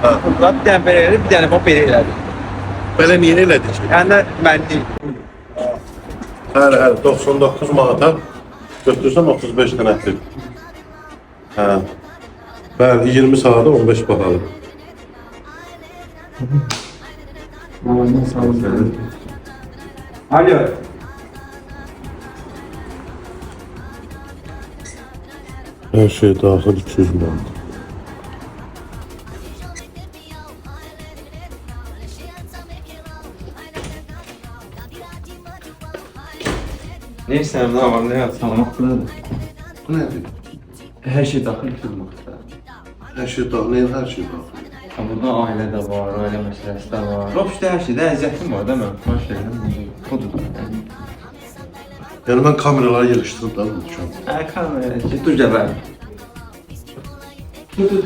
Ha. Fırlat bir dənə belə elədi, bir dənə bax belə elədi. Belə niyə elədi ki? Yəni də mən deyil. Hələ 99 manata götürsəm 35 dənədir. Hə. Bəli, 20 saata 15 bahalı. Alo. Her şey dahil 200 manat. Neyse, ne var, ne yapsam Bu nədir? her şey daxil tutulmaqda. Her şey dahil, her şey dahil. Burada ailə də var, ailə məsələsi də var. Robşda hər şeydə əziyyətim var da mən. Baş verirəm, budur da. Yani ben kameraları yığıştırıp da unutacağım. Kamera, dur gəbər. Dur.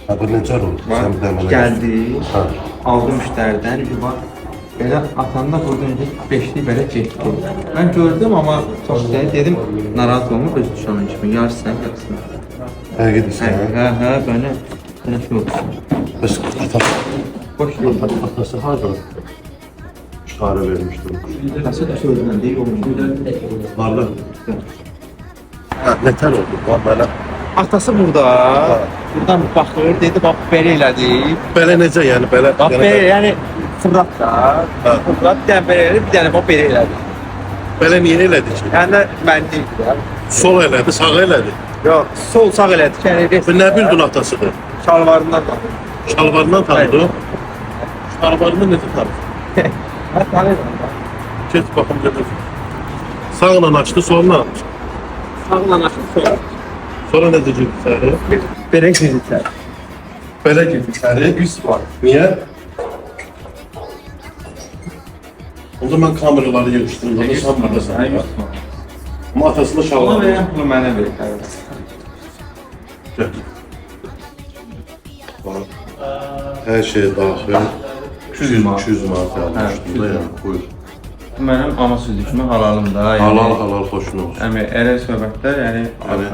Ha, bu necə oldu? Sən bir də mənə Gəldi, Ha. aldı müştəridən, bax. Belə atanda buradan önce 5'li belə getdi. Mən gördüm amma çox şey dedim, narahat olma, öz düşanın kimi, yarısı sən, yarısı mən. Həqiqətən sən. Hə, belə şey olsun. Bəs atası, Boş ver. atası harada çare vermişdir? Atası da sözündən deyil, olmuyor. Varlı. Ha, nətər oldu? Var belə. Atası burada, buradan baxır, dedi, bax, belə elədi. Belə necə yəni belə? Bax, yəni belə, yəni, fırlat da, Ha. fırlat, bir dənə belə elədi, bir dənə bax, belə elədi. Belə niyə elədi ki? Yəni də mən deyil ya. Sol elədi, sağ elədi. Yox, sol sağ elədi, yəni, Bu nə bildin atasıdır? şalvarından da. Şalvarından tanıdı. Şalvarını necə tanıdı? Mən tanıyırım da. Get baxım gedir. Sağla açdı, solla. Sağla açıb sol. Sonra necə girdi içəri? Belə girdi. Belə girdi içəri. 100 var. Niyə? O zaman kameraları yığışdırdım. Da sən buradasan. Hə, 100 var. Ama atasında Ona şalvar. verən pulu mənə ver. Gel. Bak. Her şey dahil. 200 manat. 200 manat almışdım da yani. Buyur. Bu mənim ana sözlükümə halalım da. Yəni, Halal xoşun olsun. Əmi, elə söhbətlər, yəni... Yani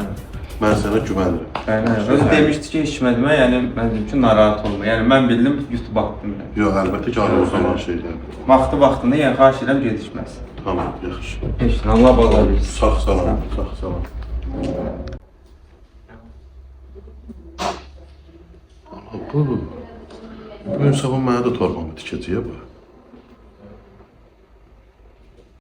ben sana güvenirim. Özü demişdi ki, içmədimə, yəni mən dedim ki, narahat olma. Yəni mən bildim, YouTube baktım. Yəni. Yok elbette ki arı o zaman şeyler. Vaxtında, yəni xahiş edirəm gecikməz. Tamam yaxşı. Heç, Allah bazar versin. Sağ salam. Sağ salam. Bu gün sabah mənə də torbamı tikəcək bu.